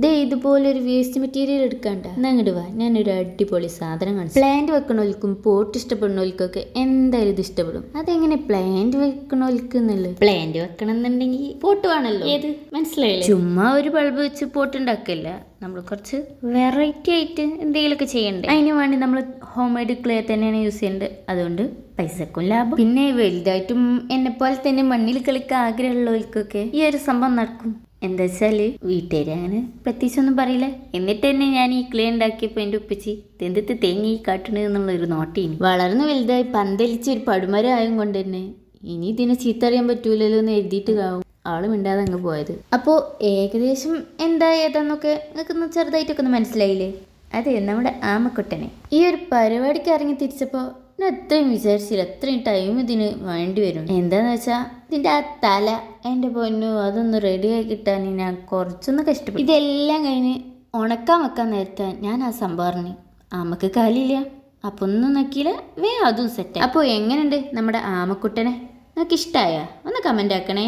ദേ ഇതുപോലൊരു waste material എടുക്കണ്ട അങ്ങോട്ട് വാ, ഞാനൊരു അടിപൊളി സാധനം കാണിച്ചു. പ്ലാന്റ് വെക്കണോൽക്കും പോട്ട് ഇഷ്ടപ്പെടുന്നോൽക്കൊക്കെ എന്തായാലും ഇത് ഇഷ്ടപ്പെടും. അതെങ്ങനെ പ്ലാന്റ് വെക്കണോൽക്ക് എന്നുള്ളത്? പ്ലാന്റ് വെക്കണം എന്നുണ്ടെങ്കിൽ പോട്ട് വേണമല്ലോ. ഏത് മനസ്സിലായില്ലേ? ചുമ്മാ ഒരു ബൾബ് വെച്ച് പോട്ട് ഉണ്ടാക്കില്ല, നമ്മൾ കുറച്ച് വെറൈറ്റി ആയിട്ട് എന്തെങ്കിലുമൊക്കെ ചെയ്യണ്ടേ. അതിന് വേണ്ടി നമ്മൾ ഹോം മെയ്ഡ് ക്ലേ തന്നെയാണ് യൂസ് ചെയ്യേണ്ടത്. അതുകൊണ്ട് പൈസക്കും ലാഭം. പിന്നെ വലുതായിട്ടും എന്നെ പോലെ തന്നെ മണ്ണിൽ കളിക്കാൻ ആഗ്രഹമുള്ളവർക്കൊക്കെ ഈ ഒരു സംഭവം നടക്കും. എന്താ വെച്ചാല് വീട്ടുകാർ അങ്ങനെ പ്രത്യേകിച്ചൊന്നും പറയില്ല. എന്നിട്ട് തന്നെ ഞാൻ ഈ ക്ലേ ഉണ്ടാക്കിയപ്പോൾ എൻ്റെ ഉപ്പച്ചി തെന്തത്ത് തേങ്ങ ഈ കാട്ടണത് എന്നുള്ളൊരു നോട്ടീനി. വളർന്നു വലുതായി പന്തലിച്ച് ഒരു പടുമരം ആയും കൊണ്ട് തന്നെ ഇനി ഇതിനെ ചീത്തറിയാൻ പറ്റൂലല്ലോ എന്ന് എഴുതിയിട്ട് ആവും ആള് മിണ്ടാതെ അങ്ങ് പോയത്. അപ്പോൾ ഏകദേശം എന്താ ഏതാന്നൊക്കെ നിങ്ങൾക്ക് ചെറുതായിട്ടൊക്കെ ഒന്ന് മനസ്സിലായില്ലേ? അതെ, നമ്മുടെ ആമക്കുട്ടനെ ഈ ഒരു പരിപാടിക്ക് ഇറങ്ങി തിരിച്ചപ്പോൾ ഞാൻ അത്രയും വിചാരിച്ചില്ല അത്രയും ടൈം ഇതിന് വേണ്ടി വരും. എന്താന്ന് വെച്ചാൽ ഇതിൻ്റെ ആ തല എൻ്റെ പൊന്നു അതൊന്ന് റെഡിയായി കിട്ടാൻ ഞാൻ കുറച്ചൊന്ന് കഷ്ടപ്പെട്ടു. ഇതെല്ലാം കഴിഞ്ഞ് ഉണക്കാൻ വെക്കാൻ നേരത്തെ ഞാൻ ആ സംഭവം ആമക്ക് കാലില്ല, അപ്പോൾ ഒന്നും നോക്കിയില്ല, അതും സെറ്റ്. അപ്പോൾ എങ്ങനെയുണ്ട് നമ്മുടെ ആമക്കുട്ടനെ? നിങ്ങൾക്ക് ഇഷ്ടമായ ഒന്ന് കമൻ്റ് ആക്കണേ.